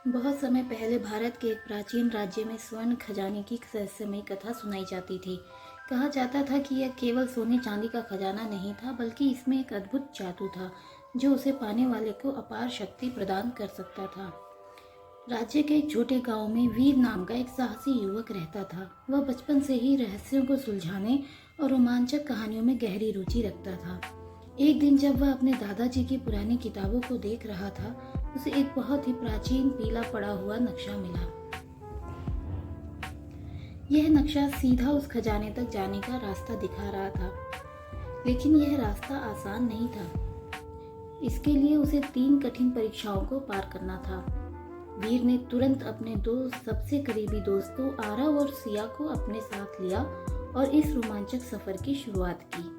बहुत समय पहले भारत के एक प्राचीन राज्य में स्वर्ण खजाने की रहस्यमयी कथा सुनाई जाती थी। कहा जाता था कि यह केवल सोने चांदी का खजाना नहीं था, बल्कि इसमें एक अद्भुत जादू था जो उसे पाने वाले को अपार शक्ति प्रदान कर सकता था। राज्य के एक छोटे गांव में वीर नाम का एक साहसी युवक रहता था। वह बचपन से ही रहस्यों को सुलझाने और रोमांचक कहानियों में गहरी रुचि रखता था। एक दिन जब वह अपने दादाजी की पुरानी किताबों को देख रहा था, उसे एक बहुत ही प्राचीन पीला पड़ा हुआ नक्शा मिला। यह नक्शा सीधा उस खजाने तक जाने का रास्ता दिखा रहा था, लेकिन यह रास्ता आसान नहीं था। इसके लिए उसे 3 कठिन परीक्षाओं को पार करना था। वीर ने तुरंत अपने 2 सबसे करीबी दोस्तों आरव और सिया को अपने साथ लिया और इस रोमांचक सफर की शुरुआत की।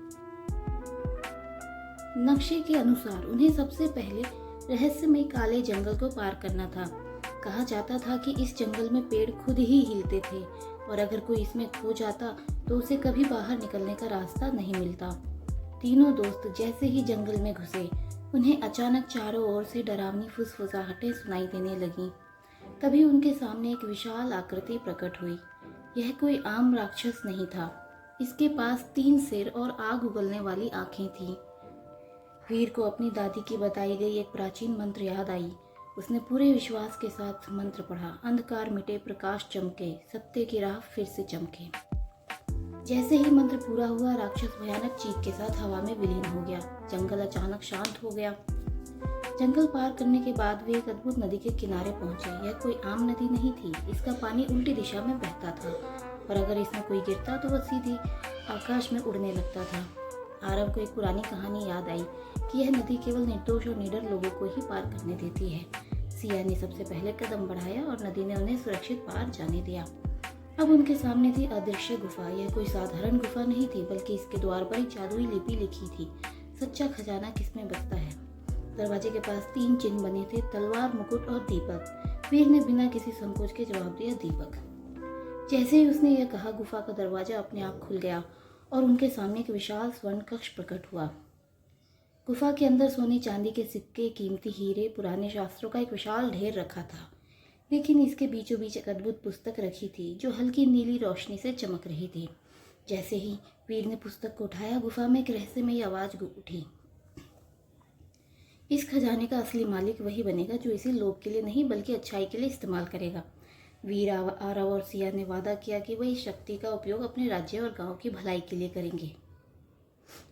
नक्शे के अनुसार उन्हें सबसे पहले रहस्यमय काले जंगल को पार करना था। कहा जाता था कि इस जंगल में पेड़ खुद ही हिलते थे और अगर कोई इसमें खो जाता तो उसे कभी बाहर निकलने का रास्ता नहीं मिलता। तीनों दोस्त जैसे ही जंगल में घुसे, उन्हें अचानक चारों ओर से डरावनी फुसफुसाहटें सुनाई देने लगीं। तभी उनके सामने एक विशाल आकृति प्रकट हुई। यह कोई आम राक्षस नहीं था। इसके पास 3 सिर और आग उगलने वाली आंखें थीं। वीर को अपनी दादी की बताई गई एक प्राचीन मंत्र याद आई। उसने पूरे विश्वास के साथ मंत्र पढ़ा। अंधकार मिटे, प्रकाश चमके, सत्य की राह फिर से चमके। जैसे ही मंत्र पूरा हुआ, राक्षस भयानक चीख के साथ हवा में विलीन हो गया। जंगल अचानक शांत हो गया। जंगल पार करने के बाद वे एक अद्भुत नदी के किनारे पहुंचे। यह कोई आम नदी नहीं थी। इसका पानी उल्टी दिशा में बहता था और अगर इसमें कोई गिरता तो वह सीधी आकाश में उड़ने लगता था। आरव को एक पुरानी कहानी याद आई कि यह नदी केवल निर्दोष और निडर लोगों को ही पार करने देती है। सिया ने सबसे पहले कदम बढ़ाया और नदी ने उन्हें सुरक्षित पार जाने दिया। अब उनके सामने थी अदृश्य गुफा। यह कोई साधारण गुफा नहीं थी, बल्कि इसके द्वार पर एक जादुई लिपि लिखी थी, सच्चा खजाना किसमें बसता है। दरवाजे के पास 3 चिन्ह बने थे, तलवार, मुकुट और दीपक। वीर ने बिना किसी संकोच के जवाब दिया, दीपक। जैसे ही उसने यह कहा, गुफा का दरवाजा अपने आप खुल गया और उनके सामने एक विशाल स्वर्ण कक्ष प्रकट हुआ। गुफा के अंदर सोने चांदी के सिक्के, कीमती हीरे, पुराने शास्त्रों का एक विशाल ढेर रखा था। लेकिन इसके बीचों बीच एक अद्भुत पुस्तक रखी थी जो हल्की नीली रोशनी से चमक रही थी। जैसे ही वीर ने पुस्तक को उठाया, गुफा में एक रहस्यमयी आवाज उठी। इस खजाने का असली मालिक वही बनेगा जो इसे लोभ के लिए नहीं बल्कि अच्छाई के लिए इस्तेमाल करेगा। वीर, आरव और सिया ने वादा किया कि वह इस शक्ति का उपयोग अपने राज्य और गांव की भलाई के लिए करेंगे।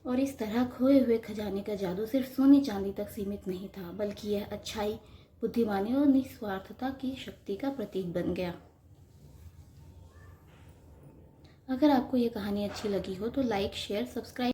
और इस तरह खोए हुए खजाने का जादू सिर्फ सोने चांदी तक सीमित नहीं था, बल्कि यह अच्छाई, बुद्धिमानी और निस्वार्थता की शक्ति का प्रतीक बन गया। अगर आपको ये कहानी अच्छी लगी हो तो लाइक, शेयर, सब्सक्राइब